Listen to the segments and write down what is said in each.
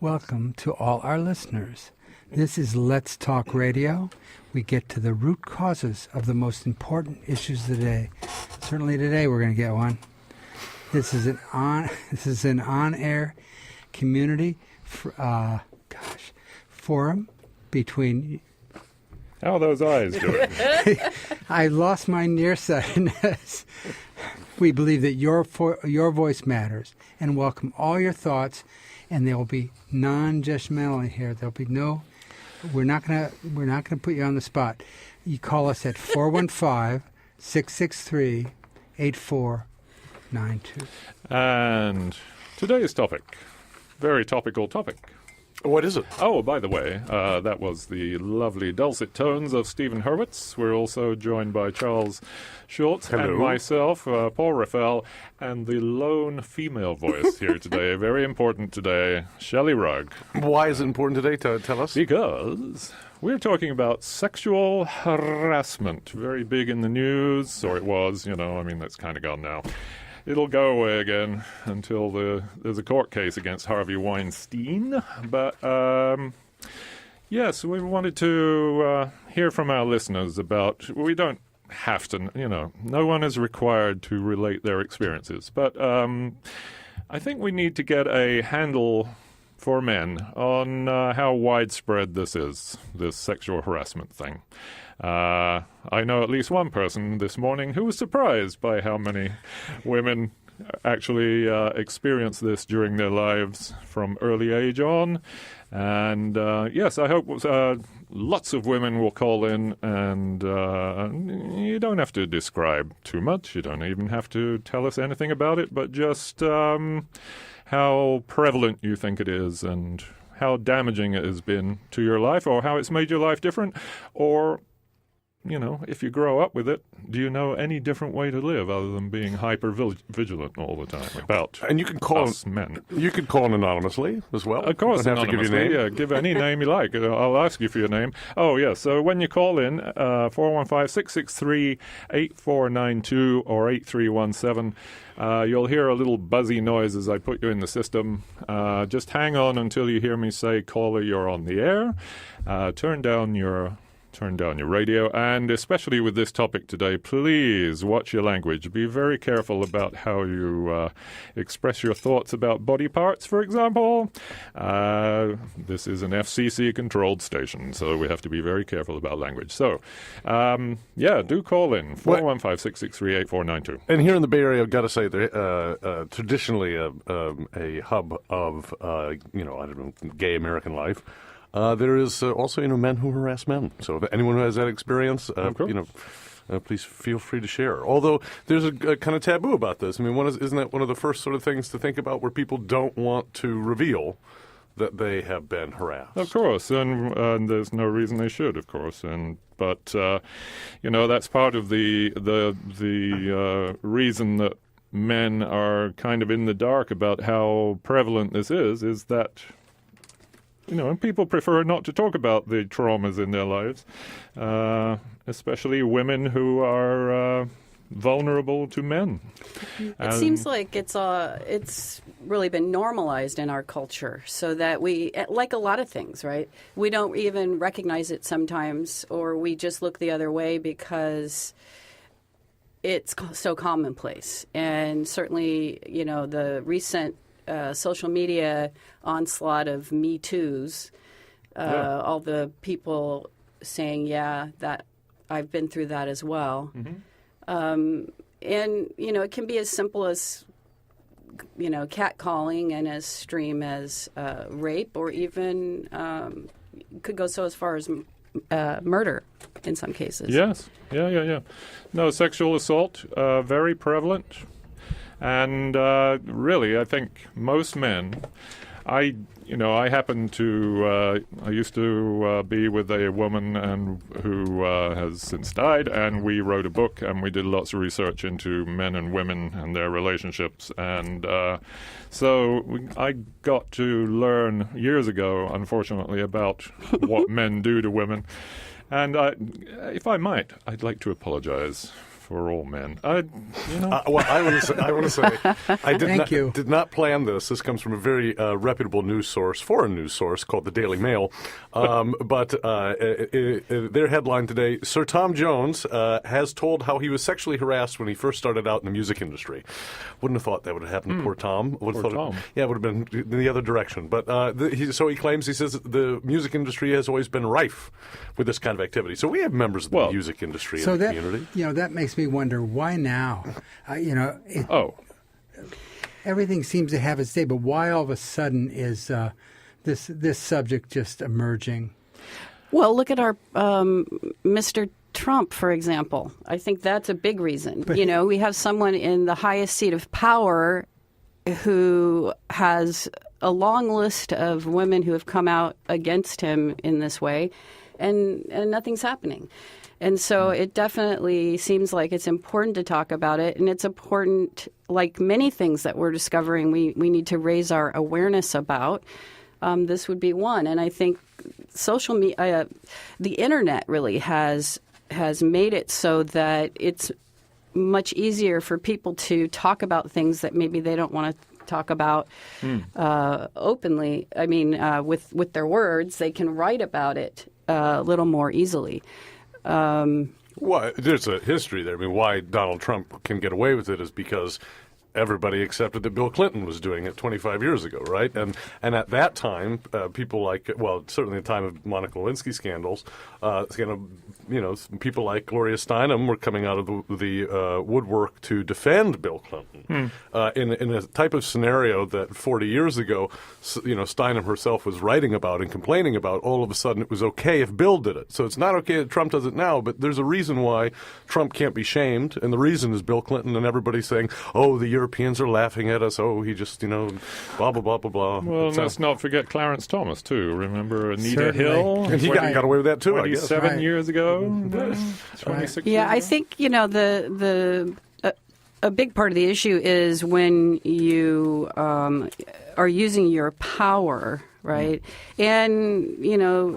Welcome to all our listeners. This is Let's Talk Radio. We get to the root causes of the most important issues of the day. Certainly today we're going to get one. This is an on-air community forum between... How are those eyes doing? I lost my nearsightedness. We believe that your voice matters and welcome all your thoughts, and they will be non-judgmental here. There'll be no... We're not gonna put you on the spot. You call us at 415-663-8492. And today's topic, very topical topic. What is it? Oh, by the way, that was the lovely dulcet tones of Stephen Hurwitz. We're also joined by Charles Schultz and myself, Paul Raphael, and the lone female voice here today, very important today, Shelley Rugg. Why is it important today? Tell us. Because we're talking about sexual harassment. Very big in the news, or it was, that's kind of gone now. It'll go away again until there's a court case against Harvey Weinstein. But, yes, we wanted to hear from our listeners about, we don't have to, no one is required to relate their experiences. But I think we need to get a handle for men on how widespread this is, this sexual harassment thing. I know at least one person this morning who was surprised by how many women actually experience this during their lives from early age on. And yes, I hope lots of women will call in, and you don't have to describe too much. You don't even have to tell us anything about it, but just how prevalent you think it is and how damaging it has been to your life, or how it's made your life different, or if you grow up with it, do you know any different way to live other than being hyper-vigilant all the time about and you can call us men? You can call anonymously as well. Of course, don't have to give your name. Yeah, give any name you like. I'll ask you for your name. Oh, yeah, so when you call in, 415-663-8492 or 8317, you'll hear a little buzzy noise as I put you in the system. Just hang on until you hear me say, caller, you're on the air. Turn down your radio, and especially with this topic today, please watch your language. Be very careful about how you express your thoughts about body parts, for example. This is an FCC-controlled station, so we have to be very careful about language. So, do call in, 415-663-8492. And here in the Bay Area, I've got to say, they're traditionally a hub of, gay American life. There is also, men who harass men. So if anyone who has that experience, please feel free to share. Although there's a kind of taboo about this. I mean, isn't that one of the first sort of things to think about, where people don't want to reveal that they have been harassed? Of course, and there's no reason they should, of course. But that's part of the reason that men are kind of in the dark about how prevalent this is that. And people prefer not to talk about the traumas in their lives, especially women who are vulnerable to men. It seems like it's really been normalized in our culture, so that we, like a lot of things, right? We don't even recognize it sometimes, or we just look the other way because it's so commonplace. And certainly, the recent social media onslaught of Me Too's, all the people saying, that I've been through that as well. Mm-hmm. And, it can be as simple as, catcalling, and as extreme as rape, or even could go so as far as murder in some cases. Yes. Yeah. No, sexual assault, very prevalent. And really, I think most men, I happen to, I used to be with a woman who has since died, and we wrote a book, and we did lots of research into men and women and their relationships. And so I got to learn years ago, unfortunately, about what men do to women. And if I might, I'd like to apologize for all men. Well, I want to say, I did not plan this. This comes from a very reputable news source, foreign news source called the Daily Mail. But their headline today: Sir Tom Jones has told how he was sexually harassed when he first started out in the music industry. Wouldn't have thought that would have happened to poor Tom. It would have been the other direction. But so he claims, he says the music industry has always been rife with this kind of activity. So we have members of the music industry in the community. That makes me wonder, why now? Everything seems to have its day, but why all of a sudden is this subject just emerging? Well, look at our Mr. Trump, for example. I think that's a big reason. But, we have someone in the highest seat of power who has a long list of women who have come out against him in this way, and nothing's happening. And so it definitely seems like it's important to talk about it, and it's important, like many things that we're discovering, we need to raise our awareness about. This would be one. And I think social media, the internet really has made it so that it's much easier for people to talk about things that maybe they don't want to talk about openly. I mean, with their words, they can write about it a little more easily. Well, there's a history there. I mean, why Donald Trump can get away with it is because everybody accepted that Bill Clinton was doing it 25 years ago, right? And at that time, people like, well, certainly at the time of Monica Lewinsky scandals, people like Gloria Steinem were coming out of the woodwork to defend Bill Clinton in a type of scenario that 40 years ago, Steinem herself was writing about and complaining about. All of a sudden, it was okay if Bill did it. So it's not okay that Trump does it now, but there's a reason why Trump can't be shamed, and the reason is Bill Clinton and everybody saying, oh, the Europeans are laughing at us. Oh, he just, blah, blah, blah, blah, blah. Well, let's not forget Clarence Thomas, too. Remember Anita Certainly. Hill? And he got away with that, too, I guess. 27 years ago? 26 years I think, a big part of the issue is when you are using your power, right? And,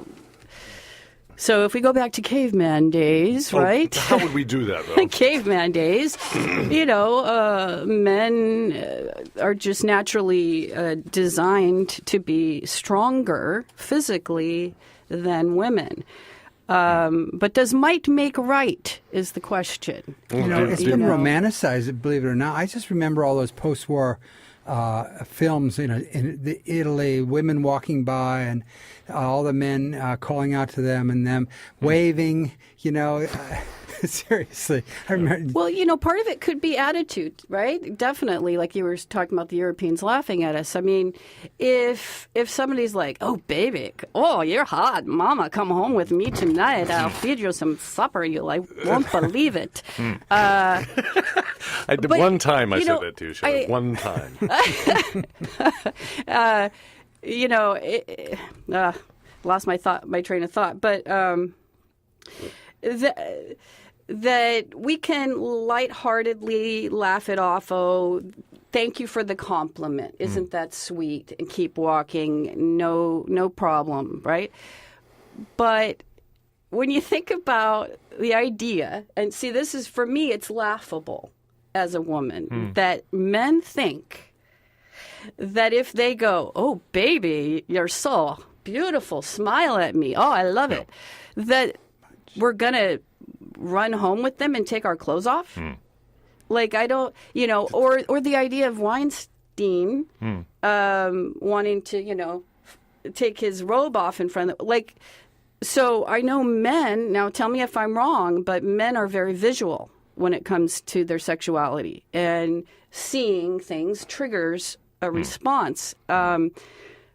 so if we go back to caveman days, right? How would we do that, though? Caveman days, men are just naturally designed to be stronger physically than women. But does might make right is the question. It's been romanticized, believe it or not. I just remember all those post-war films, in Italy, women walking by and all the men calling out to them and them waving, seriously. I remember. Well, part of it could be attitude, right? Definitely, like you were talking about the Europeans laughing at us. I mean, if somebody's like, oh, baby, oh, you're hot. Mama, come home with me tonight. I'll feed you some supper. You won't believe it. One time I said that to you, Sharon. One time. Lost my train of thought. But that we can lightheartedly laugh it off. Oh, thank you for the compliment. Isn't that sweet? And keep walking. No problem, right? But when you think about the idea, and see, this is, for me, it's laughable as a woman, that men think that if they go, oh, baby, you're so beautiful, smile at me, oh, I love it, that we're going to run home with them and take our clothes off? Like, I don't, or the idea of Weinstein wanting to, take his robe off in front of, so I know men, now tell me if I'm wrong, but men are very visual when it comes to their sexuality, and seeing things triggers a response.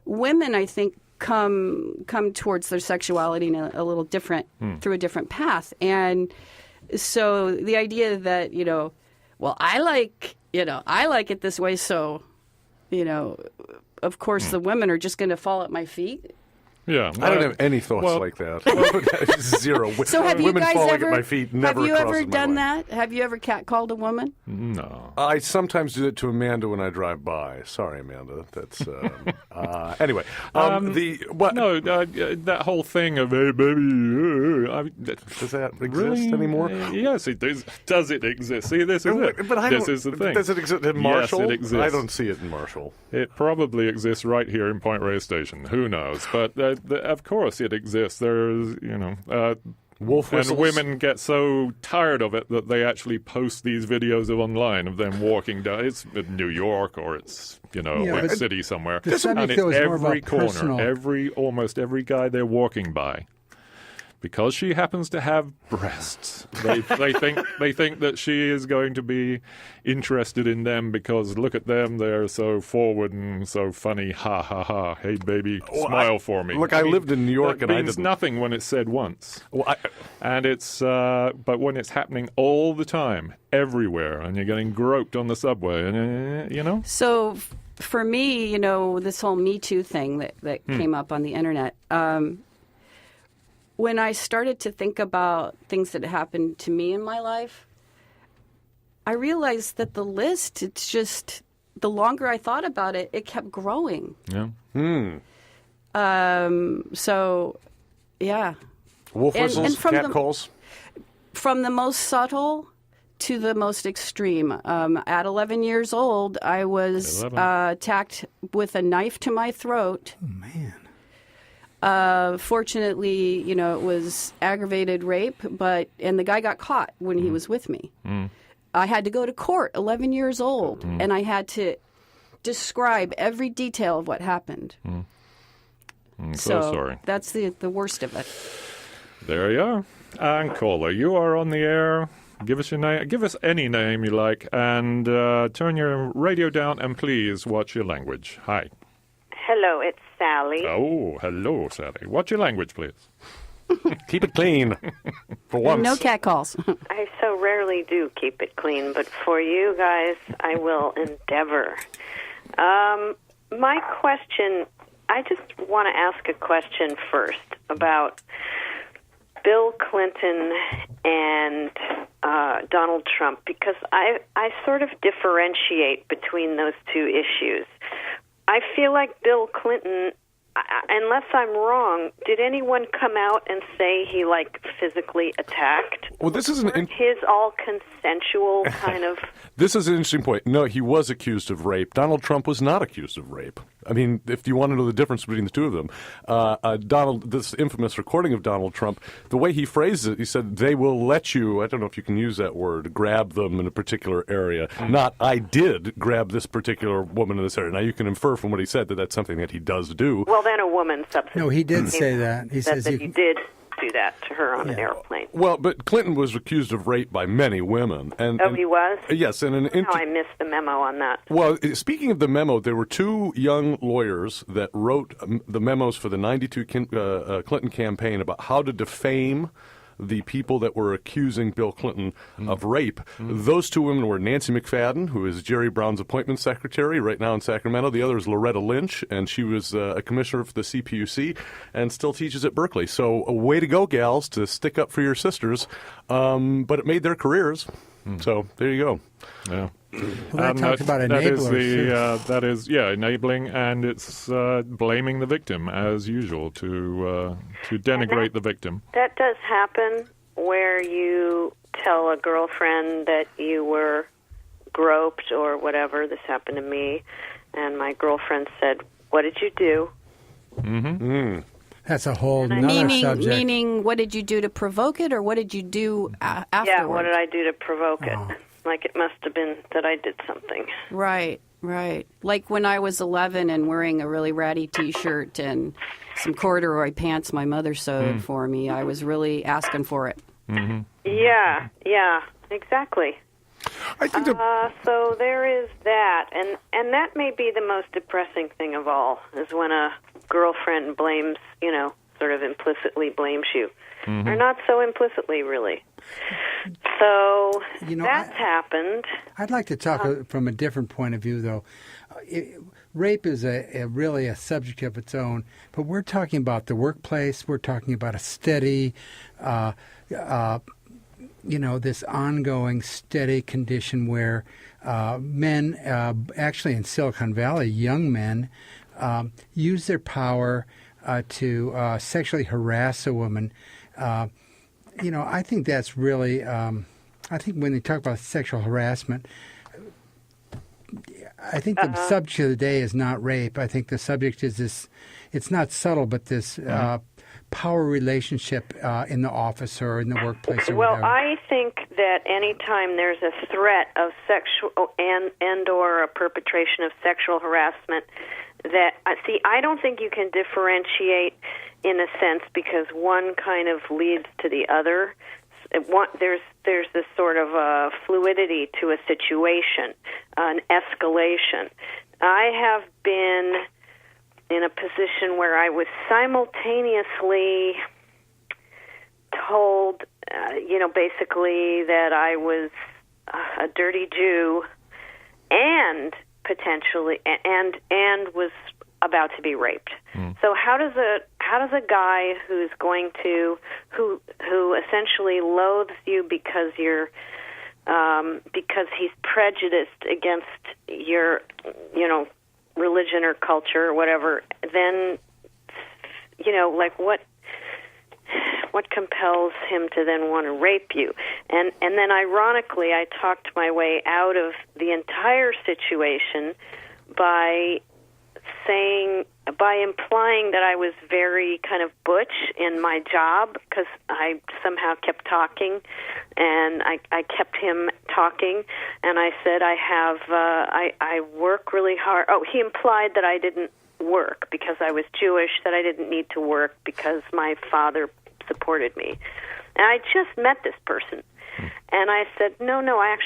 Women, I think, come towards their sexuality in a little different, through a different path. And so the idea that, well, I like it this way, so, of course the women are just going to fall at my feet. Yeah. I don't have any thoughts well- like that. Zero. So have you Women guys falling ever? at my feet never have you ever crosses my done mind. that? Have you ever catcalled a woman? No. I sometimes do it to Amanda when I drive by. Sorry, Amanda. That's anyway. That whole thing of hey baby, Does that exist really anymore? Yes, it does. Does it exist? See, this is it. But this is the thing. Does it exist in Marshall? Yes, it exists. I don't see it in Marshall. It probably exists right here in Point Reyes Station. Who knows? But of course it exists. There's, Wolf and whistles. women get so tired of it that they actually post these videos online of them walking down. It's in New York or it's a big but city somewhere, the subject, and it's though, is more every about corner, personal. almost every guy they're walking by. Because she happens to have breasts, they think that she is going to be interested in them because look at them, they're so forward and so funny. Ha ha ha! Hey baby, smile for me. Look, I lived in New York that and I means didn't. nothing when it's said once, Well, and it's but when it's happening all the time, everywhere, and you're getting groped on the subway, and So for me, this whole Me Too thing that came up on the internet. When I started to think about things that happened to me in my life, I realized that the list, it's just, the longer I thought about it, it kept growing. yeah. So, yeah. wolf whistles, and from cat the- calls. From the most subtle to the most extreme. At 11 years old, I was 11. attacked with a knife to my throat. Oh, man. Fortunately, it was aggravated rape, and the guy got caught when he was with me. I had to go to court, 11 years old, and I had to describe every detail of what happened. I'm so sorry. That's the worst of it. There you are. And caller, you are on the air. Give us your name. Give us any name you like, and turn your radio down, and please watch your language. Hi. Hello, it's Sally. Oh, hello, Sally. What's your language, please? Keep it clean. For once. No cat calls. I so rarely do keep it clean, but for you guys, I will endeavor. My question, I just want to ask a question first about Bill Clinton and Donald Trump, because I sort of differentiate between those two issues. I feel like Bill Clinton, unless I'm wrong, did anyone come out and say he physically attacked? Well, this is His all consensual kind of. This is an interesting point. No, he was accused of rape. Donald Trump was not accused of rape. I mean, if you want to know the difference between the two of them, this infamous recording of Donald Trump, the way he phrased it, he said, they will let you, I don't know if you can use that word, grab them in a particular area. Not, I did grab this particular woman in this area. Now, you can infer from what he said that that's something that he does do. Well, then a woman subsequently. No, he did say that. He says that he did do that to her on an airplane. Well, but Clinton was accused of rape by many women. And He was? Yes. And I missed the memo on that. Well, speaking of the memo, there were two young lawyers that wrote the memos for the 92 Clinton campaign about how to defame the people that were accusing Bill Clinton of rape. Those two women were Nancy McFadden, who is Jerry Brown's appointment secretary right now in Sacramento. The other is Loretta Lynch, and she was a commissioner for the CPUC and still teaches at Berkeley. So a way to go, gals, to stick up for your sisters. But it made their careers. So there you go. Yeah. Well, that talks about enablers. That is enabling, and it's blaming the victim as usual to denigrate the victim. That does happen where you tell a girlfriend that you were groped or whatever. This happened to me, and my girlfriend said, "What did you do?" That's a whole nother subject. Meaning, what did you do to provoke it, or what did you do afterwards? Yeah, what did I do to provoke it? Like it must have been that I did something. Right. Like when I was 11 and wearing a really ratty T-shirt and some corduroy pants my mother sewed for me, I was really asking for it. Yeah, exactly. I think So there is that, and that may be the most depressing thing of all, is when a girlfriend blames, sort of implicitly blames you. Or not so implicitly, really. So that's happened. I'd like to talk from a different point of view, though. rape is really a subject of its own, but we're talking about the workplace. We're talking about a steady, this ongoing steady condition where men, actually in Silicon Valley, young men, use their power to sexually harass a woman. I think that's really, I think when they talk about sexual harassment, I think the subject of the day is not rape. I think the subject is this, it's not subtle, but this power relationship in the office or in the workplace or whatever. I think that anytime there's a threat of sexual and or a perpetration of sexual harassment, I don't think you can differentiate in a sense because one kind of leads to the other. There's this sort of fluidity to a situation, an escalation. I have been in a position where I was simultaneously told, basically that I was a dirty Jew and potentially and was about to be raped. So how does a guy who's going to who essentially loathes you because you're because he's prejudiced against your religion or culture or whatever, then what compels him to then want to rape you? And then ironically I talked my way out of the entire situation by implying that I was very kind of butch in my job because I somehow kept talking and I kept him talking, and I said I work really hard. Oh, he implied that I didn't work because I was Jewish, that I didn't need to work because my father supported me. And I just met this person. And I said, no, I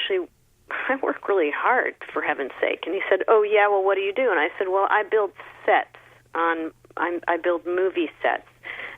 work really hard, for heaven's sake. And he said, oh, yeah, well, what do you do? And I said, well, I build sets. I build movie sets.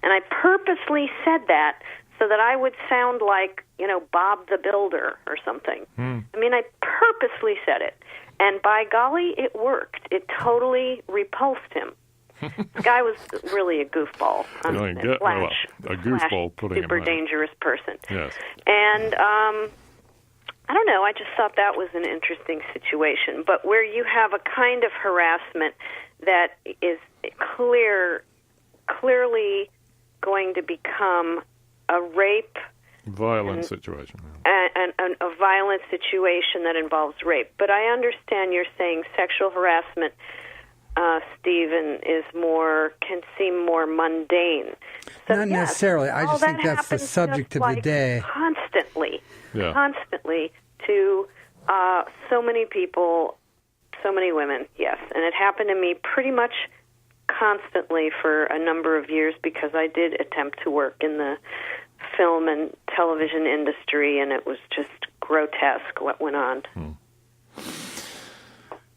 And I purposely said that so that I would sound like, Bob the Builder or something. I mean, I purposely said it. And by golly, it worked. It totally repulsed him. This guy was really a goofball. A goofball putting super him dangerous person. Yes. And I don't know, I just thought that was an interesting situation. But where you have a kind of harassment that is clearly going to become a rape, violent situation. And a violent situation that involves rape. But I understand you're saying sexual harassment, Stephen, can seem more mundane. So, not necessarily. I just think that's the subject of the day. Constantly to so many people, so many women, yes. And it happened to me pretty much constantly for a number of years because I did attempt to work in the film and television industry, and it was just grotesque what went on.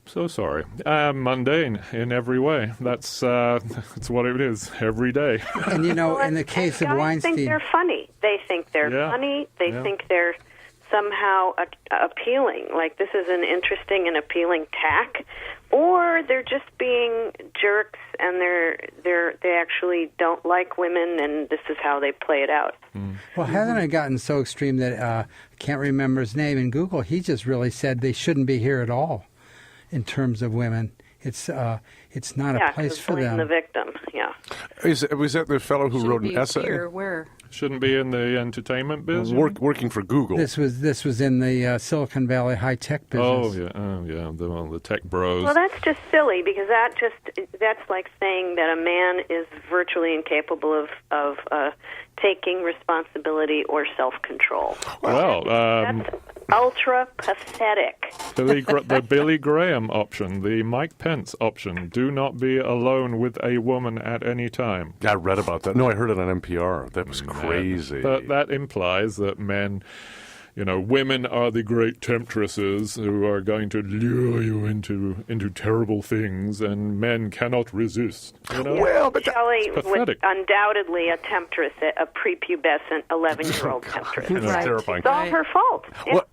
So sorry. Mundane in every way. That's what it is every day. And in the case of Weinstein, think they're funny. They think they're funny. They think they're somehow appealing. Like this is an interesting and appealing tack, or they're just being jerks and they actually don't like women, and this is how they play it out. Well, hasn't it gotten so extreme that I can't remember his name in Google? He just really said they shouldn't be here at all. In terms of women, it's not a place for them. The victim, Was that the fellow who wrote an essay? Here, where? Shouldn't be in the entertainment business. Working for Google. This was in the Silicon Valley high tech business. The tech bros. Well, that's just silly because that's like saying that a man is virtually incapable of taking responsibility or self-control. That's ultra pathetic. The Billy Graham option, the Mike Pence option, do not be alone with a woman at any time. I read about that. No, I heard it on NPR. That was crazy. But that implies that men, women are the great temptresses who are going to lure you into terrible things, and men cannot resist. Well, but Shelley was undoubtedly a temptress, a prepubescent 11-year-old temptress. That's terrifying. It's all her fault. Yeah. Well,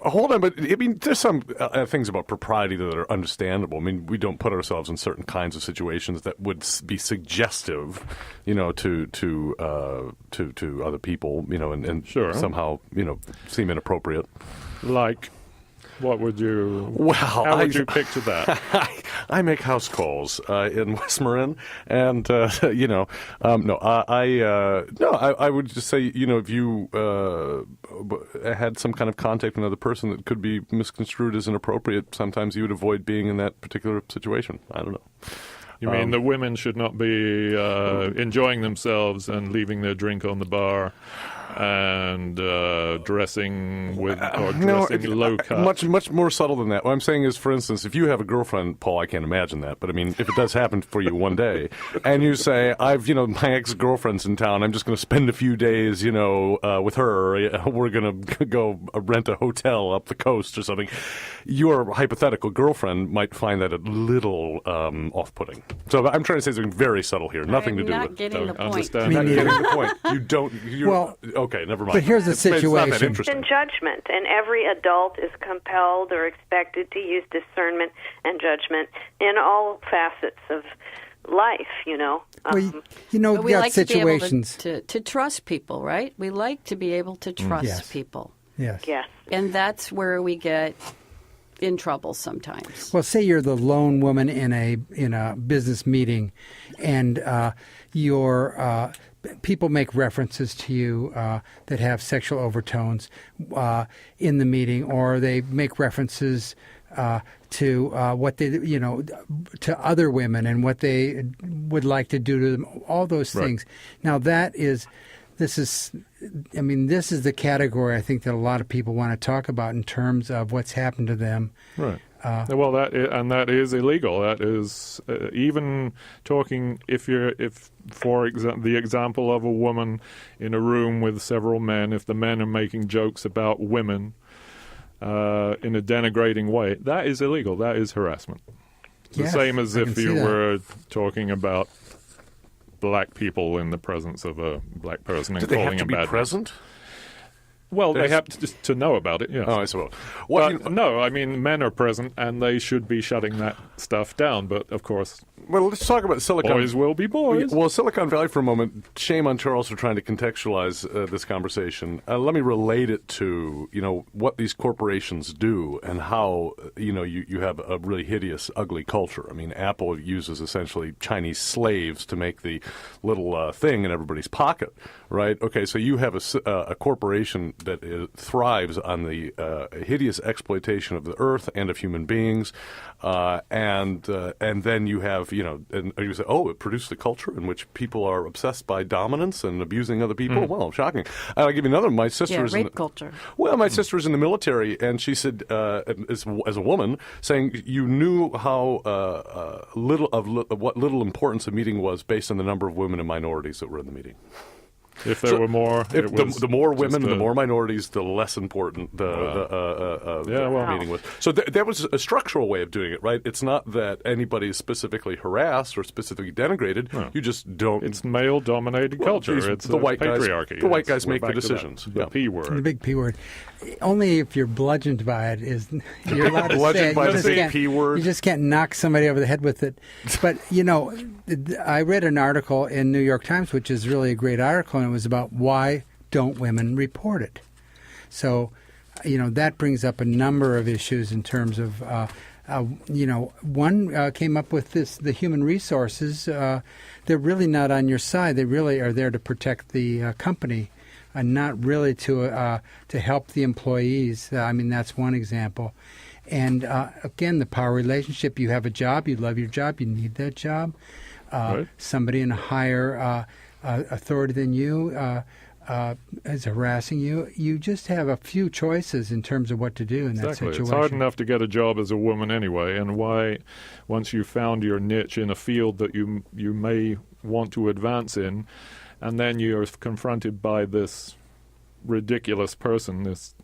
hold on, but I mean, there's some things about propriety that are understandable. I mean, we don't put ourselves in certain kinds of situations that would be suggestive, to other people, and Sure. somehow, seem inappropriate. Like, what would you? Well, how would you picture that? I make house calls in West Marin, and I would just say, if you had some kind of contact with another person that could be misconstrued as inappropriate, sometimes you would avoid being in that particular situation. I don't know. You mean the women should not be enjoying themselves and leaving their drink on the bar and dressing low cut? Much more subtle than that. What I'm saying is, for instance, if you have a girlfriend, Paul, I can't imagine that, but I mean, if it does happen for you one day, and you say, my ex-girlfriend's in town, I'm just going to spend a few days, with her, we're going to go rent a hotel up the coast or something, your hypothetical girlfriend might find that a little off-putting. So I'm trying to say something very subtle here, nothing to do with it. I'm not getting the point. Understand. Not getting the point. You don't. Okay, never mind. But here's the It's not that situation. interesting. In judgment, and every adult is compelled or expected to use discernment and judgment in all facets of life. But we we got like situations. to be able to trust people, right? We like to be able to trust Yes. people, Yes. Yes. and that's where we get in trouble sometimes. Well, say you're the lone woman in a business meeting, and your people make references to you that have sexual overtones in the meeting, or they make references to what they to other women and what they would like to do to them. All those things. Now this is the category I think that a lot of people want to talk about in terms of what's happened to them. Right. Well, that is illegal. That is even talking. If for the example of a woman in a room with several men, if the men are making jokes about women in a denigrating way, that is illegal. That is harassment. It's Yes, the same as I if can you see that. were talking about black people in the presence of a black person and Do they calling have to him be bad. present? Well, they There's- have to know about it. Yes. Oh, I suppose. But no, I mean, men are present and they should be shutting that stuff down. But of course, Well, let's talk about Silicon. boys will be boys. Well, Silicon Valley for a moment. Shame on Charles for trying to contextualize this conversation. Let me relate it to what these corporations do and how you have a really hideous, ugly culture. I mean, Apple uses essentially Chinese slaves to make the little thing in everybody's pocket, right? Okay, so you have a corporation that thrives on the hideous exploitation of the earth and of human beings, and then you have and you say, oh, it produced a culture in which people are obsessed by dominance and abusing other people. Well, shocking. I'll give you another. My sister is rape culture. Well, my sister is in the military, and she said, as a woman, saying you knew how what little importance a meeting was based on the number of women and minorities that were in the meeting. If there were more, The more women and the more minorities, the less important the meeting was. So that was a structural way of doing it, right? It's not that anybody is specifically harassed or specifically denigrated. No. You just don't. It's male-dominated culture. It's the white guys. patriarchy. The white guys We're make the back to that. decisions. The Yeah. P The word. big P word. Only if you're bludgeoned by it is you're allowed to say Bludgeoned it. by You the just big can't- P word. You just can't knock somebody over the head with it. But I read an article in New York Times, which is really a great article, and it was about why don't women report it. So, that brings up a number of issues in terms of. One came up with this: the human resources. They're really not on your side. They really are there to protect the company, and not really to help the employees. That's one example. And again, the power relationship. You have a job. You love your job. You need that job. Right. Somebody in a higher authority than you is harassing you. You just have a few choices in terms of what to do in that Exactly. situation. It's hard enough to get a job as a woman anyway, and why, once you've found your niche in a field that you may want to advance in, and then you're confronted by this ridiculous person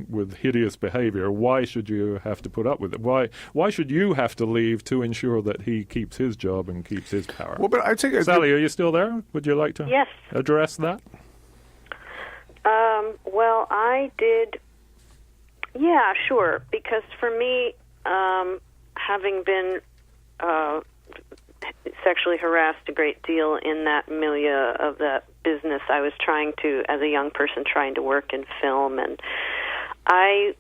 with hideous behavior, why should you have to put up with it? Why should you have to leave to ensure that he keeps his job and keeps his power? Well, but I think Sally, are you still there? Would you like to Yes. address that? Well, I did Yeah, sure. Because for me, having been sexually harassed a great deal in that milieu of that business, I was trying to, as a young person, trying to work in film, and I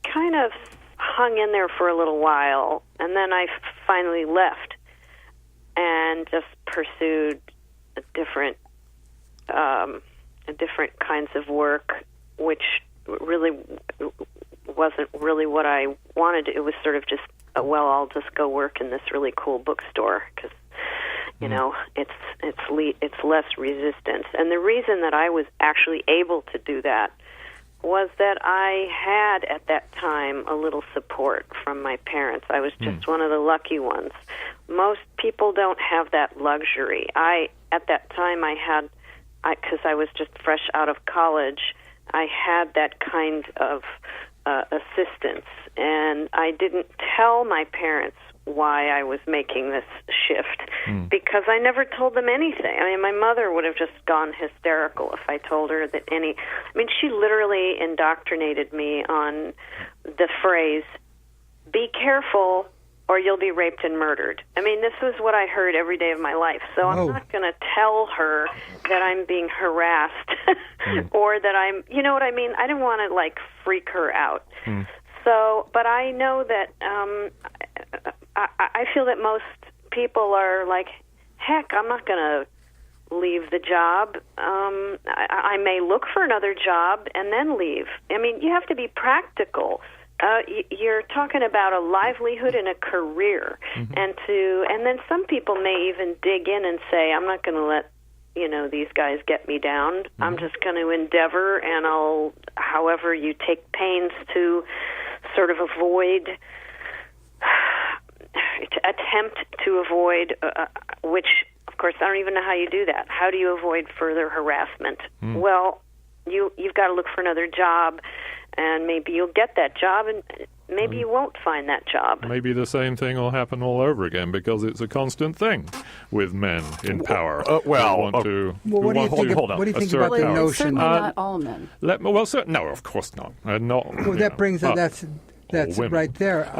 kind of hung in there for a little while, and then I finally left and just pursued a different kinds of work, which really wasn't really what I wanted. It was sort of just, well, I'll just go work in this really cool bookstore because, you know, it's less resistance. And the reason that I was actually able to do that was that I had at that time a little support from my parents. I was just one of the lucky ones. Most people don't have that luxury. At that time, because I was just fresh out of college, I had that kind of assistance, and I didn't tell my parents why I was making this shift because I never told them anything. I mean, my mother would have just gone hysterical if I told her that she literally indoctrinated me on the phrase, be careful or you'll be raped and murdered. I mean, this was what I heard every day of my life. So I'm not going to tell her that I'm being harassed or that I'm, you know what I mean? I didn't want to, freak her out. So, but I know that I feel that most people are like, heck, I'm not going to leave the job. I may look for another job and then leave. I mean, you have to be practical. You're talking about a livelihood and a career, and then some people may even dig in and say, I'm not going to let these guys get me down. I'm just going to endeavor, and I'll, however you take pains to sort of avoid, to attempt to avoid, which, of course, I don't even know how you do that. How do you avoid further harassment? Well, you've got to look for another job, and maybe you'll get that job, and maybe you won't find that job. Maybe the same thing will happen all over again because it's a constant thing with men in power. What do you think about the notion? Certainly not all men. No, of course not. That brings that's right there.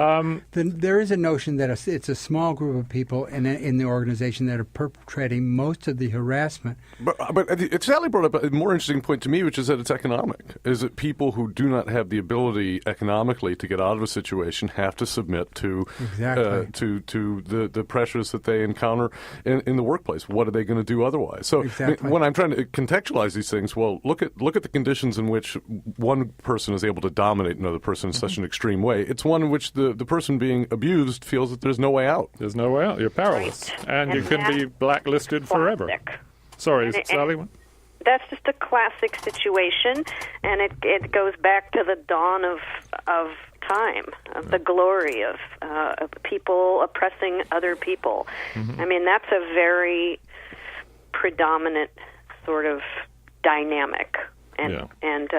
There is a notion that it's a small group of people in the organization that are perpetrating most of the harassment. But Sally brought up a more interesting point to me, which is that it's economic. Is that people who do not have the ability economically to get out of a situation have to submit to the pressures that they encounter in the workplace. What are they going to do otherwise? So when I'm trying to contextualize these things, well, look at the conditions in which one person is able to dominate another person in such an extreme way. It's one in which the person being abused feels that there's no way out. There's no way out. You're powerless. Right. And you can be blacklisted forever. Sorry, Sally? That's just a classic situation, and it goes back to the dawn of time, of the glory of people oppressing other people. I mean, that's a very predominant sort of dynamic. And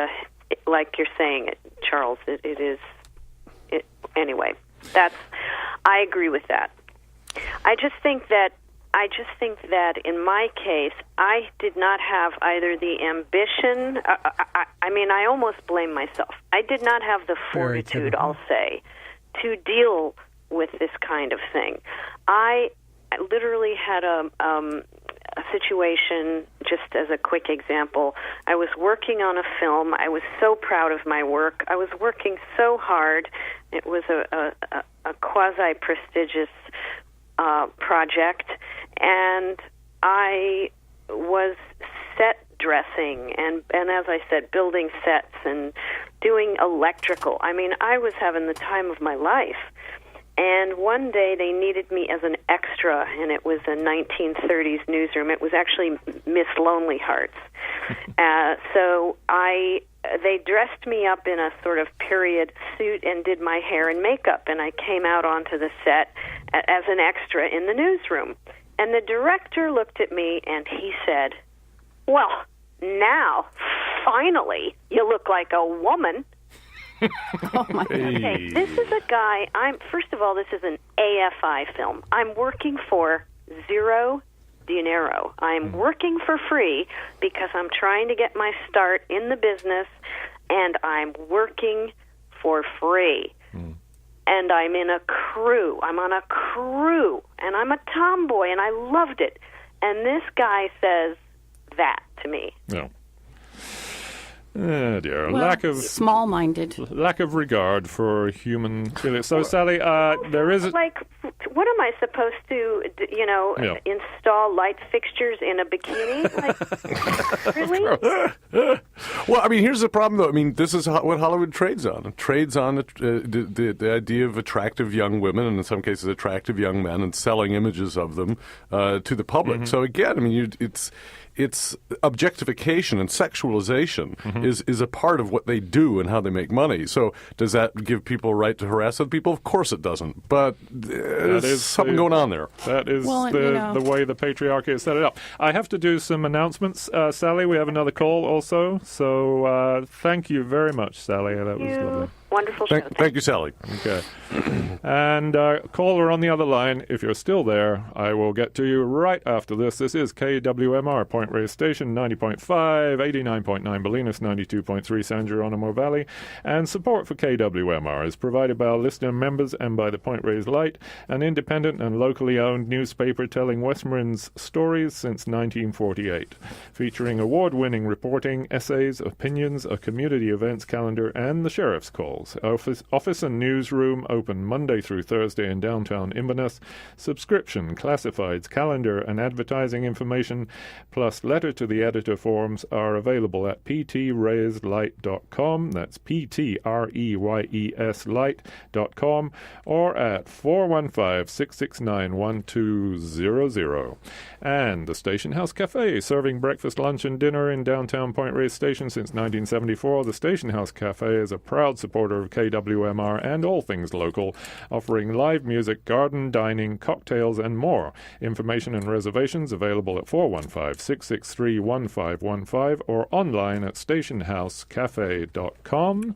like you're saying, Charles, it is... Anyway, I agree with that. I just think that in my case, I did not have either the ambition. I almost blame myself. I did not have the fortitude, I'll say, to deal with this kind of thing. I literally had a situation, just as a quick example. I was working on a film. I was so proud of my work. I was working so hard. It was a quasi-prestigious project, and I was set dressing and as I said, building sets and doing electrical. I mean, I was having the time of my life. And one day they needed me as an extra, and it was a 1930s newsroom. It was actually Miss Lonely Hearts. So they dressed me up in a sort of period suit and did my hair and makeup, and I came out onto the set as an extra in the newsroom. And the director looked at me and he said, "Well, now, finally, you look like a woman." Oh my God. Okay, this is a guy. First of all, this is an AFI film. I'm working for $0 dinero. I'm working for free because I'm trying to get my start in the business, and I'm working for free. And I'm in a crew. I'm on a crew, and I'm a tomboy, and I loved it. And this guy says that to me. No. Oh dear. Well, small-minded. Lack of regard for human feelings. So, Sally, there is... Like, what am I supposed to, install light fixtures in a bikini? Like, really? Well, I mean, here's the problem, though. I mean, this is what Hollywood trades on. It trades on the idea of attractive young women, and in some cases attractive young men, and selling images of them to the public. So, again, I mean, it's objectification and sexualization is a part of what they do and how they make money. So does that give people a right to harass other people? Of course it doesn't. But there's something going on there. That is the way the patriarchy has set it up. I have to do some announcements. Sally, we have another call also. So thank you very much, Sally. That was lovely. Wonderful show. Thank you, Sally. Okay. And caller on the other line, if you're still there, I will get to you right after this. This is KWMR, Point Reyes Station, 90.5, 89.9 Bolinas, 92.3 San Geronimo Valley. And support for KWMR is provided by our listener members and by the Point Reyes Light, an independent and locally owned newspaper telling West Marin's stories since 1948, featuring award-winning reporting, essays, opinions, a community events calendar, and the Sheriff's Call. Office and newsroom open Monday through Thursday in downtown Inverness. Subscription, classifieds, calendar, and advertising information, plus letter to the editor forms are available at ptreyeslight.com. That's PTREYES light.com, or at 415-669-1200. And the Station House Cafe, serving breakfast, lunch, and dinner in downtown Point Reyes Station since 1974. The Station House Cafe is a proud supporter of KWMR and all things local, offering live music, garden dining, cocktails, and more. Information and reservations available at 415-663-1515 or online at stationhousecafe.com.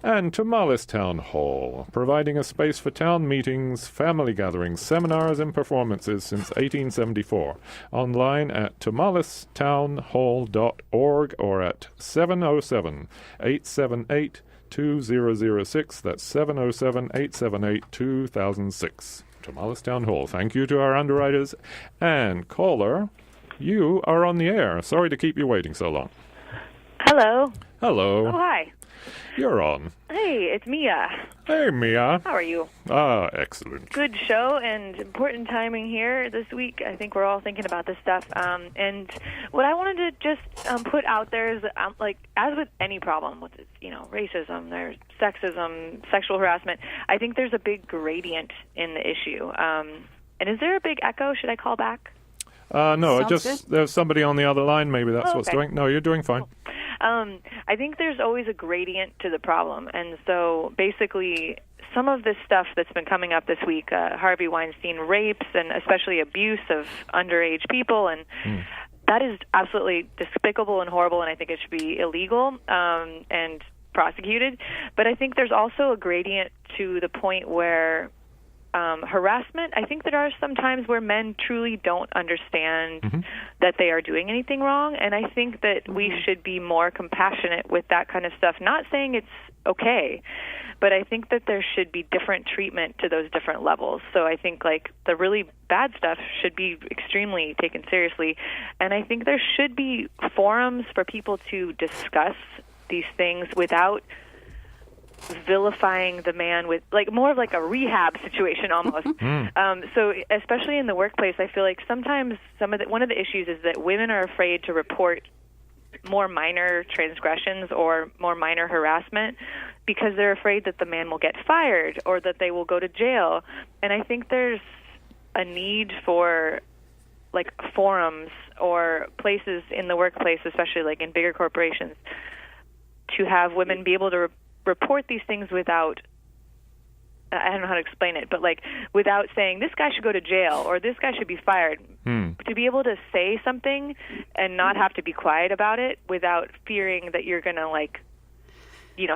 And Tamales Town Hall, providing a space for town meetings, family gatherings, seminars, and performances since 1874. Online at tamalestownhall.org or at 707-878-2006. That's 707-878-2006. Tamales Town Hall. Thank you to our underwriters. And caller, you are on the air. Sorry to keep you waiting so long. Hello. Hello. Oh, hi. You're on. Hey, it's Mia. Hey, Mia. How are you? Excellent. Good show and important timing here this week. I think we're all thinking about this stuff. And what I wanted to just put out there is, like, as with any problem, with racism, there's sexism, sexual harassment, I think there's a big gradient in the issue. And is there a big echo? Should I call back? No, Sounds good. there's somebody on the other line. Maybe that's what's doing. No, you're doing fine. Cool. I think there's always a gradient to the problem. And so basically some of this stuff that's been coming up this week, Harvey Weinstein rapes and especially abuse of underage people, and that is absolutely despicable and horrible, and I think it should be illegal and prosecuted. But I think there's also a gradient to the point where harassment, I think there are some times where men truly don't understand that they are doing anything wrong, and I think that we should be more compassionate with that kind of stuff. Not saying it's okay, but I think that there should be different treatment to those different levels. So I think, like, the really bad stuff should be extremely taken seriously, and I think there should be forums for people to discuss these things without vilifying the man, with like more of like a rehab situation almost. So especially in the workplace, I feel like sometimes one of the issues is that women are afraid to report more minor transgressions or more minor harassment because they're afraid that the man will get fired or that they will go to jail. And I think there's a need for like forums or places in the workplace, especially like in bigger corporations, to have women be able to report these things without, I don't know how to explain it, but like without saying this guy should go to jail or this guy should be fired. To be able to say something and not have to be quiet about it without fearing that you're going to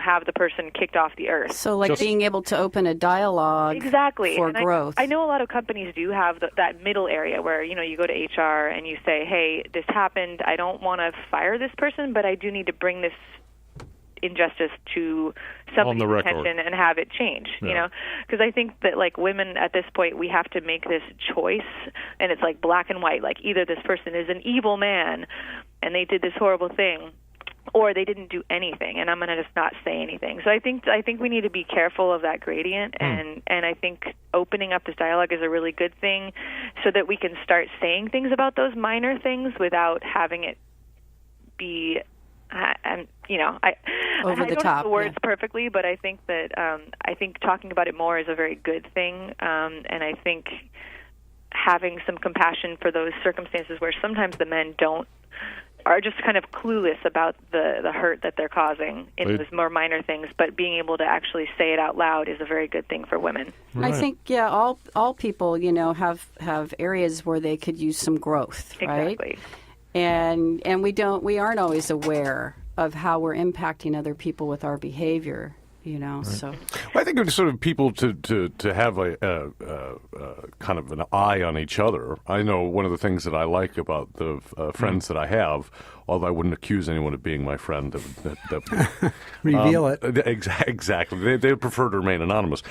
have the person kicked off the earth. So like being able to open a dialogue exactly for and growth. I know a lot of companies do have that middle area where, you go to HR and you say, hey, this happened. I don't want to fire this person, but I do need to bring this injustice to On somebody's the record. attention and have it change, you Yeah. know? Because I think that, like, women at this point, we have to make this choice, and it's like black and white. Like, either this person is an evil man and they did this horrible thing, or they didn't do anything, and I'm going to just not say anything. So I think we need to be careful of that gradient, and I think opening up this dialogue is a really good thing, so that we can start saying things about those minor things without having it be, you know, I don't top, have the words yeah. perfectly, but I think that I think talking about it more is a very good thing, and I think having some compassion for those circumstances where sometimes the men are just kind of clueless about the hurt that they're causing in those more minor things, but being able to actually say it out loud is a very good thing for women. I think, yeah, all people, you know, have areas where they could use some growth, right? Exactly. And we aren't always aware of how we're impacting other people with our behavior, you know. So Well, I think it's sort of people to have a kind of an eye on each other. I know one of the things that I like about the friends that I have, although I wouldn't accuse anyone of being my friend. Reveal it. Exactly. They prefer to remain anonymous.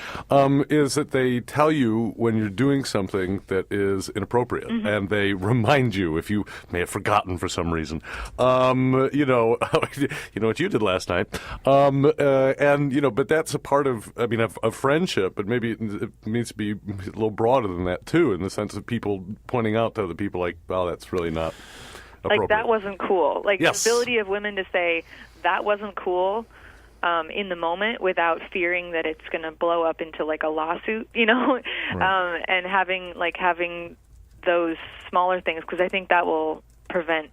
Is that they tell you when you're doing something that is inappropriate, and they remind you if you may have forgotten for some reason. You know what you did last night, and you know. But that's a part of, I mean, of friendship. But maybe it needs to be a little broader than that too, in the sense of people pointing out to other people, like, "Well, that's really not appropriate." Like, that wasn't cool. Like, Yes. the ability of women to say, that wasn't cool in the moment without fearing that it's going to blow up into, like, a lawsuit, you know? Right. And having those smaller things, because I think that will prevent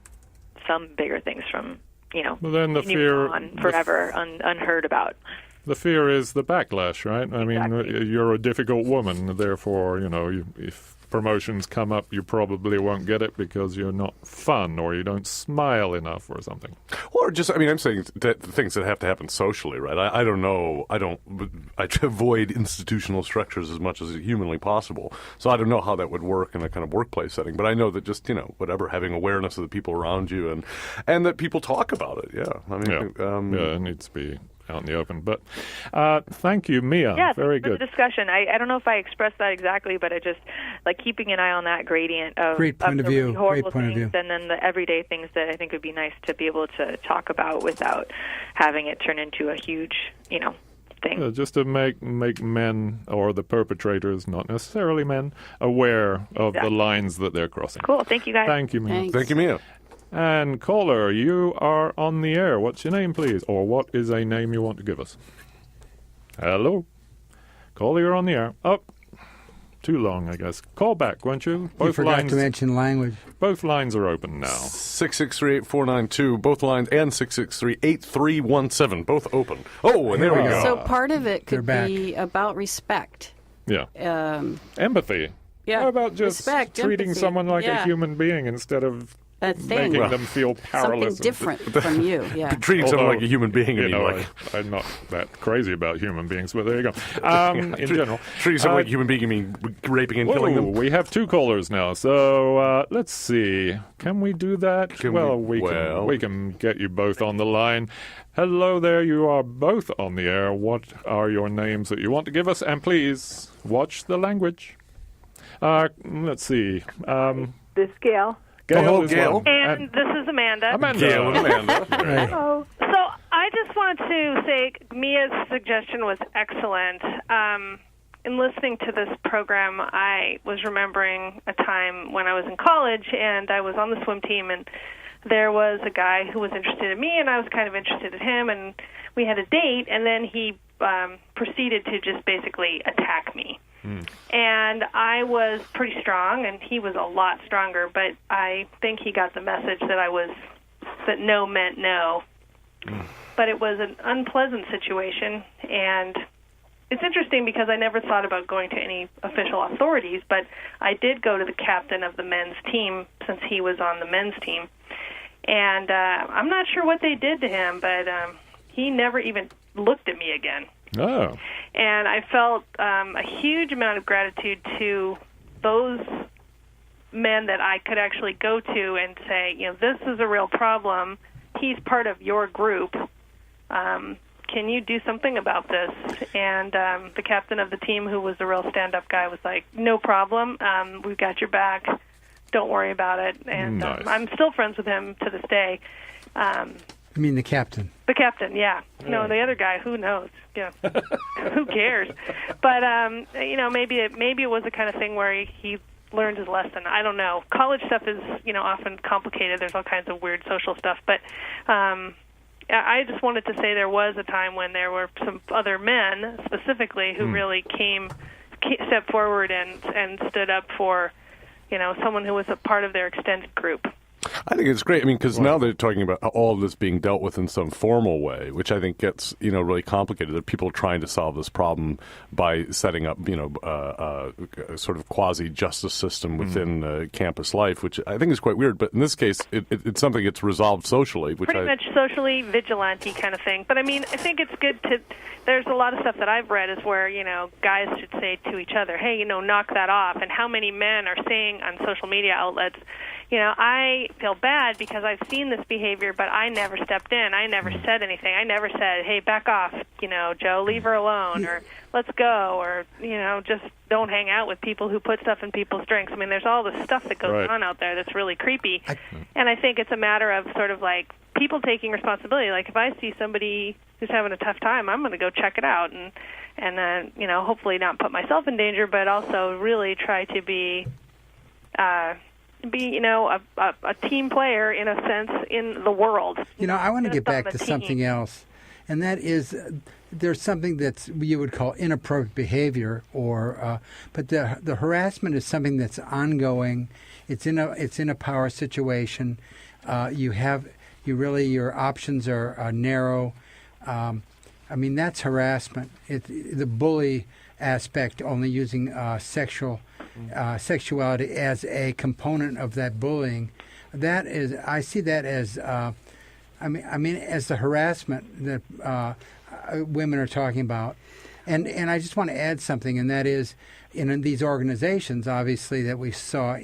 some bigger things from, you know, Well, then the continuing fear- on forever unheard about. The fear is the backlash, right? I mean, Exactly. you're a difficult woman, therefore, you know, if promotions come up, you probably won't get it because you're not fun or you don't smile enough or something. Or just, I mean, I'm saying that things that have to happen socially, right? I don't know. I avoid institutional structures as much as humanly possible. So I don't know how that would work in a kind of workplace setting. But I know that just, you know, whatever, having awareness of the people around you and that people talk about it. Yeah. I mean, It needs to be out in the open. But thank you, Mia. Yeah, Very thanks for good. the discussion. I don't know if I expressed that exactly, but I just like keeping an eye on that gradient of Great point of the view. really horrible Great point of things view. and then the everyday things that I think would be nice to be able to talk about without having it turn into a huge, you know, thing. Just to make men or the perpetrators, not necessarily men, aware of the Exactly. lines that they're crossing. Cool. Thank you, guys. Thank you, Mia. Thanks. Thank you, Mia. And caller, you are on the air. What's your name, please? Or what is a name you want to give us? Hello? Caller, you're on the air. Oh, too long, I guess. Call back, won't you? You forgot to mention language. Both lines are open now. 663-8492, both lines, and 663-8317, both open. Oh, and there we go. So part of it They're could back. be about respect. Yeah. Yeah. Empathy. How about just Respect, treating empathy. someone like a Yeah. human being instead of That thing. making them feel powerless? Something different from you. Yeah. Treating someone Although, like a human being, You I mean, know, like I'm not that crazy about human beings, but there you go. In general. treating someone like a human being, you mean raping and Whoa, killing them? we have two callers now, so let's see. Can we do that? We can get you both on the line. Hello there, you are both on the air. What are your names that you want to give us? And please, watch the language. Let's see. This Gail. Gail Oh, is Gail. one. And this is Amanda. Amanda. Gail and Amanda. Right. Oh, so I just want to say Mia's suggestion was excellent. In listening to this program, I was remembering a time when I was in college and I was on the swim team, and there was a guy who was interested in me and I was kind of interested in him, and we had a date, and then he proceeded to just basically attack me. And I was pretty strong, and he was a lot stronger, but I think he got the message that no meant no. But it was an unpleasant situation, and it's interesting because I never thought about going to any official authorities, but I did go to the captain of the men's team since he was on the men's team. And I'm not sure what they did to him, but he never even looked at me again. Oh. And I felt a huge amount of gratitude to those men that I could actually go to and say, you know, this is a real problem. He's part of your group. can you do something about this? And the captain of the team, who was the real stand-up guy, was like, no problem. We've got your back. Don't worry about it. And Nice. I'm still friends with him to this day. You mean the captain? The captain, yeah. No, the other guy, who knows? Yeah, who cares? But maybe it was the kind of thing where he learned his lesson. I don't know. College stuff is often complicated. There's all kinds of weird social stuff. But I just wanted to say there was a time when there were some other men specifically who really stepped forward and stood up for someone who was a part of their extended group. I think it's great. I mean, because now they're talking about all of this being dealt with in some formal way, which I think gets really complicated. There are people trying to solve this problem by setting up a sort of quasi justice system within campus life, which I think is quite weird. But in this case, it's something that's resolved socially, which pretty much socially vigilante kind of thing. But I mean, I think it's good to. There's a lot of stuff that I've read is where guys should say to each other, "Hey, knock that off." And how many men are saying on social media outlets, I feel bad because I've seen this behavior, but I never stepped in. I never said anything. I never said, hey, back off, Joe, leave her alone, or let's go, or, just don't hang out with people who put stuff in people's drinks. I mean, there's all this stuff that goes on out there that's really creepy. And I think it's a matter of sort of like people taking responsibility. Like if I see somebody who's having a tough time, I'm going to go check it out and then, hopefully not put myself in danger, but also really try to be a team player in a sense in the world. I want to get back to something else, and that is there's something that's you would call inappropriate behavior, but the harassment is something that's ongoing. It's in a power situation. Your options are narrow. That's harassment. The bully aspect, only using sexuality as a component of that bullying. I see that as, as the harassment that women are talking about. And I just want to add something, and that is, in these organizations, obviously, that we saw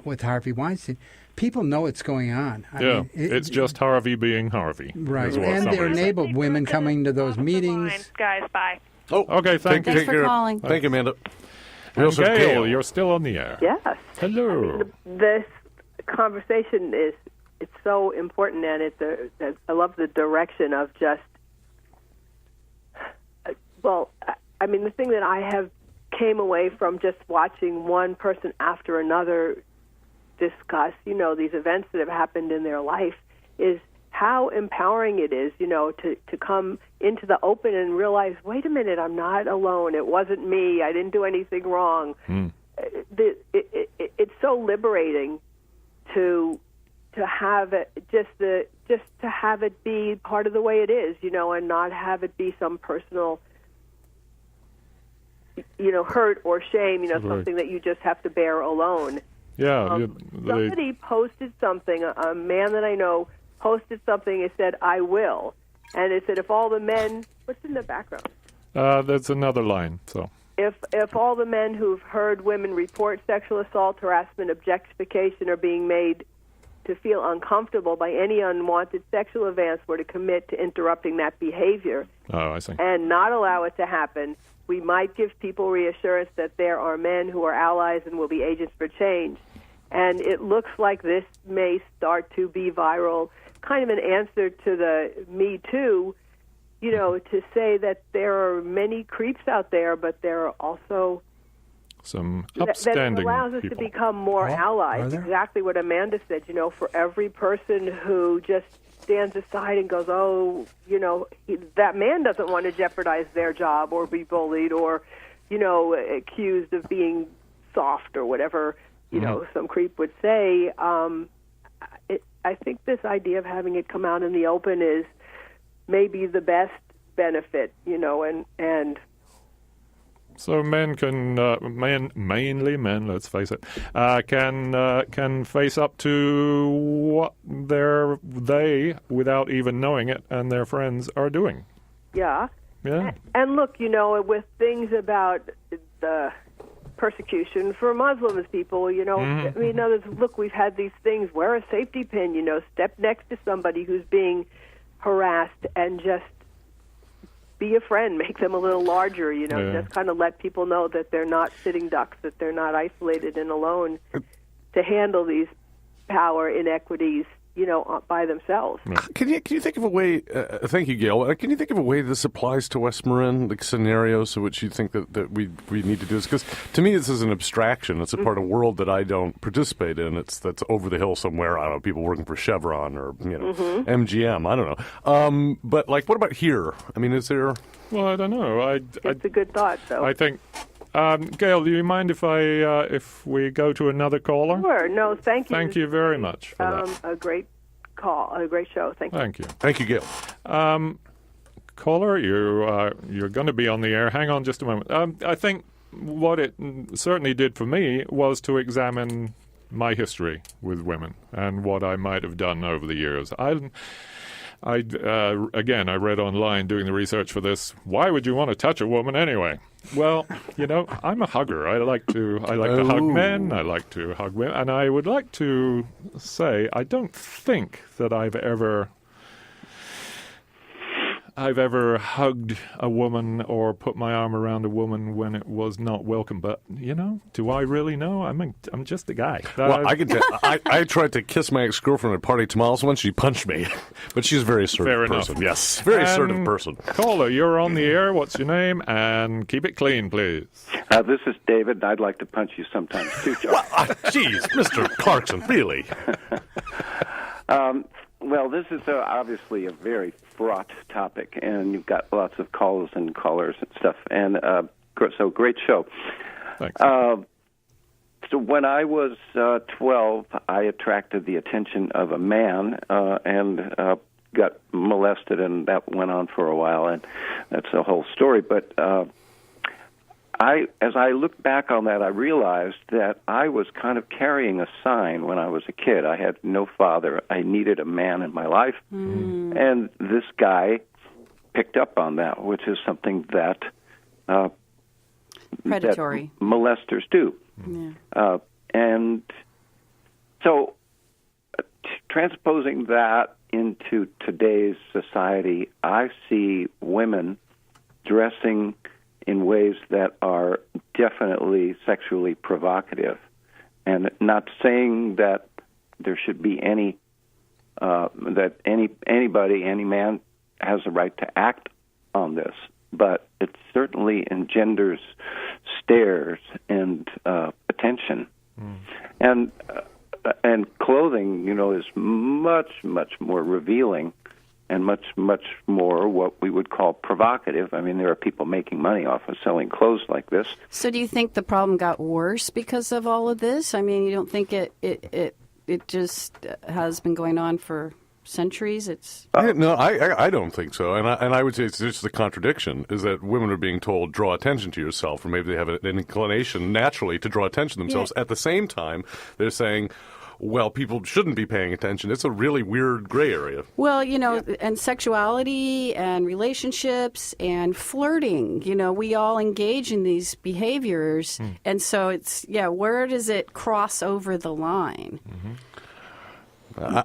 with Harvey Weinstein, people know what's going on. It's just Harvey being Harvey. Right, and they're enabled women coming to those meetings. Guys, bye. Oh, okay, thanks for calling. Thank you, Amanda. And Gail, you're still on the air. Yes. Hello. This conversation it's so important, and I love the direction of just. The thing that I have came away from just watching one person after another discuss, these events that have happened in their life is how empowering it is, to come into the open and realize, wait a minute, I'm not alone. It wasn't me. I didn't do anything wrong. It's so liberating to have it just to have it be part of the way it is, and not have it be some personal, hurt or shame, something that you just have to bear alone. Yeah. Somebody posted something, a man that I know posted something. It said, I will. And it said, if all the men, what's in the background? That's another line. So if all the men who've heard women report sexual assault, harassment, objectification, or being made to feel uncomfortable by any unwanted sexual advance were to commit to interrupting that behavior I see. and not allow it to happen, we might give people reassurance that there are men who are allies and will be agents for change. And it looks like this may start to be viral, kind of an answer to the Me Too, to say that there are many creeps out there, but there are also some upstanding that allows us people. to become more allies. Exactly what Amanda said, for every person who just stands aside and goes, that man doesn't want to jeopardize their job or be bullied or, accused of being soft or whatever, some creep would say. I think this idea of having it come out in the open is maybe the best benefit, and so men can, mainly men, let's face it, can face up to what they, without even knowing it, and their friends are doing. Yeah. And look, with things about the persecution for Muslims people, look, we've had these things, wear a safety pin, step next to somebody who's being harassed, and just be a friend, make them a little larger, just kind of let people know that they're not sitting ducks, that they're not isolated and alone to handle these power inequities, by themselves. Can you think of a way, thank you, Gail, can you think of a way this applies to West Marin, like scenarios in which you think that we need to do this? Because to me this is an abstraction. It's a part of the world that I don't participate in. That's over the hill somewhere. I don't know, people working for Chevron or, MGM. I don't know. But, like, what about here? I mean, is there... Well, I don't know. It's a good thought, though. I think... Gail, do you mind if if we go to another caller? Sure. No, thank you. Thank you very much for that. A great call, a great show. Thank you. Thank you. Thank you, Gail. Caller, you're going to be on the air. Hang on just a moment. I think what it certainly did for me was to examine my history with women and what I might have done over the years. I read online doing the research for this. Why would you want to touch a woman anyway? Well, I'm a hugger. I like to hug men. I like to hug women, and I would like to say I don't think that I've ever hugged a woman or put my arm around a woman when it was not welcome. But, do I really know? I'm just a guy. Well, I can tell. I tried to kiss my ex-girlfriend at Party Tamales once. She punched me. But she's a very assertive Fair person. enough. Yes, very assertive person. Caller, you're on the air. What's your name? And keep it clean, please. This is David. I'd like to punch you sometimes, too, John. Jeez, Mr. Clarkson, really? Well, this is obviously a very fraught topic, and you've got lots of calls and callers and stuff. And so great show. Thanks. So when I was 12, I attracted the attention of a man and got molested, and that went on for a while, and that's the whole story. But as I look back on that, I realized that I was kind of carrying a sign when I was a kid. I had no father. I needed a man in my life. And this guy picked up on that, which is something that predatory that molesters do. Yeah. And so transposing that into today's society, I see women dressing in ways that are definitely sexually provocative, and not saying that there should be any any man has a right to act on this, but it certainly engenders stares and attention, and clothing, is much more revealing and much more what we would call provocative. I mean, there are people making money off of selling clothes like this. So do you think the problem got worse because of all of this? I mean, you don't think it just has been going on for centuries? I don't think so. And I would say it's just the contradiction, is that women are being told, draw attention to yourself, or maybe they have an inclination naturally to draw attention to themselves. Yeah. At the same time, they're saying, well, people shouldn't be paying attention. It's a really weird gray area. Well, and sexuality and relationships and flirting, we all engage in these behaviors. And so where does it cross over the line? Mm-hmm.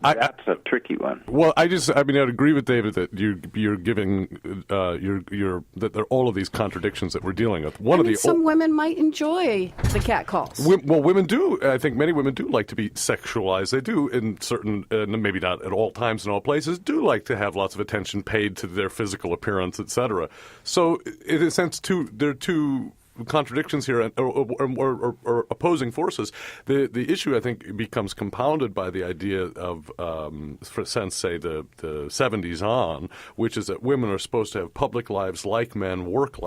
That's a tricky one. Well, I'd agree with David that you're giving that there are all of these contradictions that we're dealing with. Some women might enjoy the cat calls. Well, women do. I think many women do like to be sexualized. They do, in certain, maybe not at all times and all places, do like to have lots of attention paid to their physical appearance, etc. So, in a sense, there are two contradictions here or opposing forces. The issue, I think, becomes compounded by the idea of, for sense, say, the 70s on, which is that women are supposed to have public lives like men, work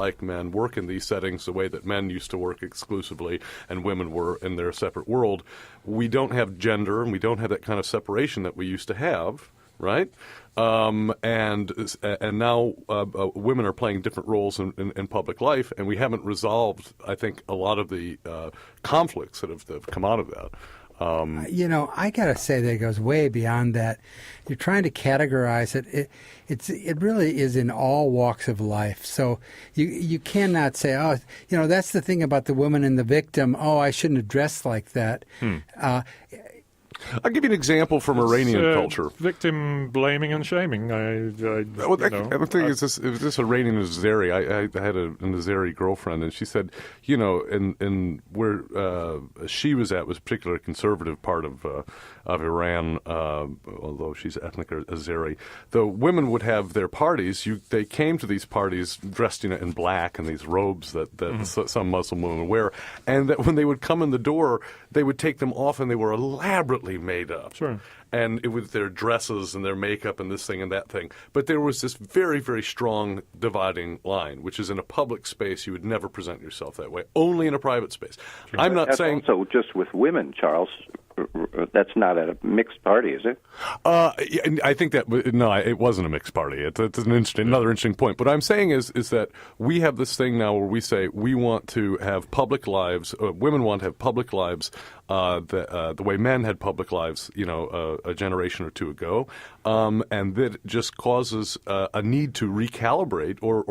in these settings the way that men used to work exclusively and women were in their separate world. We don't have gender, and we don't have that kind of separation that we used to have, right? And now women are playing different roles in public life, and we haven't resolved, I think, a lot of the conflicts that have come out of that. I got to say that it goes way beyond that. You're trying to categorize it. It really is in all walks of life. So you cannot say, that's the thing about the woman and the victim. Oh, I shouldn't have dressed like that. I'll give you an example from Iranian culture. Victim blaming and shaming. Well, the thing is, this Iranian Azeri. I had an Azeri girlfriend, and she said, in where she was at was a particularly conservative part of Iran, although she's ethnic Azeri. The women would have their parties. They came to these parties dressed in black and these robes that some Muslim women wear, and that when they would come in the door, they would take them off, and they were elaborately made up. Sure. And it was their dresses and their makeup and this thing and that thing. But there was this very, very strong dividing line, which is in a public space you would never present yourself that way, only in a private space. Sure. I'm not That's saying... also just with women, Charles. That's not at a mixed party, is it? I think that it wasn't a mixed party. It's another interesting point. What I'm saying is that we have this thing now where we say we want to have public lives. Women want to have public lives the way men had public lives, a generation or two ago, and that just causes a need to recalibrate or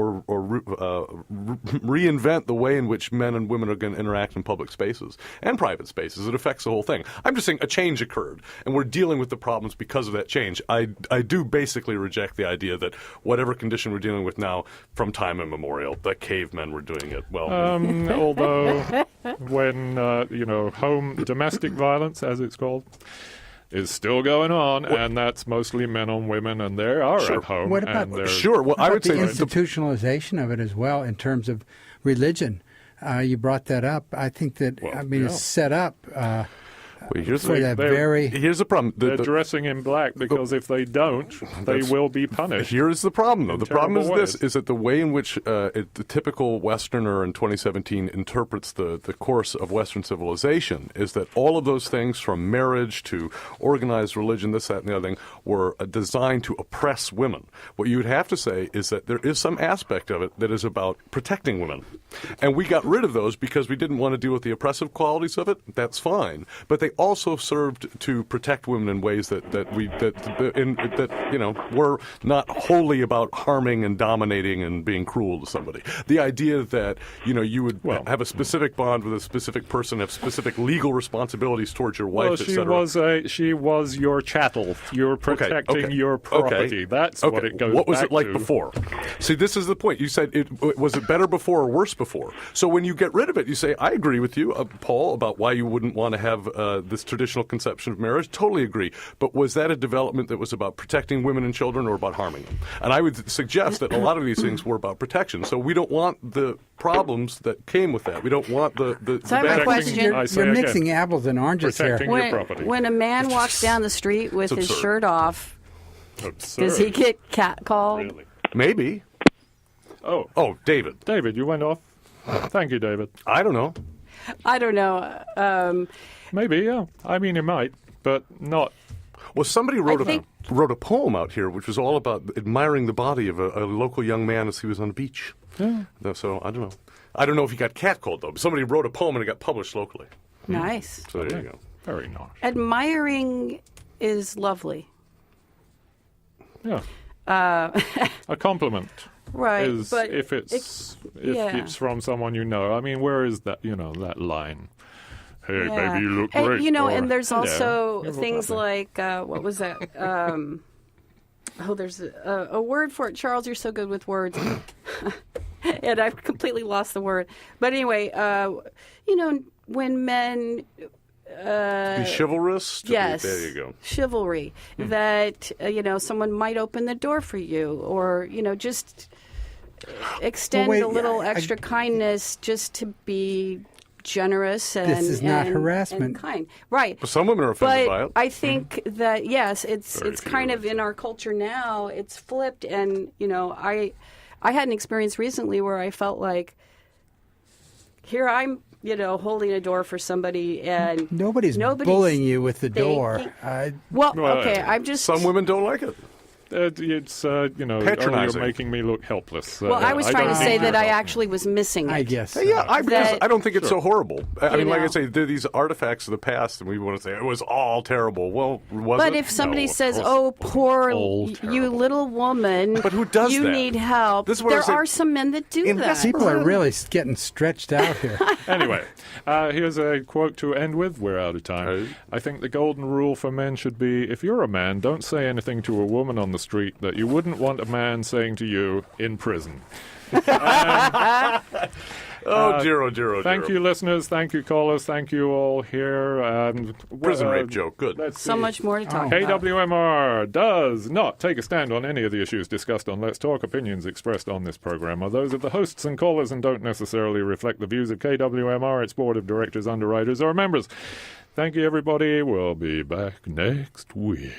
reinvent the way in which men and women are going to interact in public spaces and private spaces. It affects the whole thing. I'm just saying a change occurred, and we're dealing with the problems because of that change. I do basically reject the idea that whatever condition we're dealing with now, from time immemorial, the cavemen were doing it well. Although when domestic violence, as it's called, is still going on, and that's mostly men on women, and they are at home. What about I would say the institutionalization of it as well in terms of religion? You brought that up. I think that it's set up. Here's the problem. They're dressing in black because if they don't, they will be punished. Here's the problem, though. The problem is ways. this, is that the way in which the typical Westerner in 2017 interprets the course of Western civilization is that all of those things, from marriage to organized religion, this, that, and the other thing, were designed to oppress women. What you would have to say is that there is some aspect of it that is about protecting women. And we got rid of those because we didn't want to deal with the oppressive qualities of it. That's fine. But they also served to protect women in ways that were not wholly about harming and dominating and being cruel to somebody. The idea that you would have a specific bond with a specific person, have specific legal responsibilities towards your wife, etc. She was your chattel. You're protecting your property. That's what it goes. What was back it like to. before? See, this is the point. You said was it better before or worse before? So when you get rid of it, you say, I agree with you, Paul, about why you wouldn't want to have this traditional conception of marriage. Totally agree. But was that a development that was about protecting women and children or about harming them? And I would suggest that a lot of these things were about protection. So we don't want the problems that came with that. We don't want the So I have a question. You're mixing apples and oranges here. Your property. When a man walks down the street with his shirt off, absurd. Does he get catcalled? Really? Maybe. Oh, David. David, you went off. Thank you, David. I don't know. Maybe, yeah. I mean, it might, but not. Well, somebody wrote a poem out here which was all about admiring the body of a local young man as he was on the beach. Yeah. So I don't know. I don't know if he got catcalled, though. But somebody wrote a poem and it got published locally. Nice. So there you go. Very nice. Admiring is lovely. Yeah. A compliment. Right, is but if it's from someone you know. I mean, where is that? That line? Hey, baby, you look great. And there's also things like what was that? There's a word for it. Charles, you're so good with words, and I've completely lost the word. But anyway, when men. Be chivalrous? Yes. There you go. Chivalry. That, someone might open the door for you or, just extend a little extra kindness just to be generous and this is not harassment. And kind. Right. But some women are offended by it. I think that, yes, it's kind of in our culture now, it's flipped. And, I had an experience recently where I felt like, here I'm holding a door for somebody, and nobody's bullying you with the door. I'm just. Some women don't like it. It's you're Patronizing. making me look helpless. Well, I was trying to don't say think that you're I helping. actually was missing it. I guess. Yeah, I don't think it's Sure. so horrible. I mean, like I know. say, they're these artifacts of the past, and we want to say it was all terrible. Well, was But it? if somebody No, of says, course "Oh, it wasn't poor all you terrible. little woman," But who does you that? need help. This is what I There say- are some men that do that. People are really getting stretched out here. Anyway, here's a quote to end with. We're out of time. Okay. I think the golden rule for men should be, if you're a man, don't say anything to a woman on the street that you wouldn't want a man saying to you in prison. Oh, dear, oh, dear, oh, dear. Thank you, listeners. Thank you, callers. Thank you all here. Prison rape joke. Good. Let's So see. much more to talk about. KWMR does not take a stand on any of the issues discussed on Let's Talk. Opinions expressed on this program are those of the hosts and callers and don't necessarily reflect the views of KWMR, its board of directors, underwriters, or members. Thank you, everybody. We'll be back next week.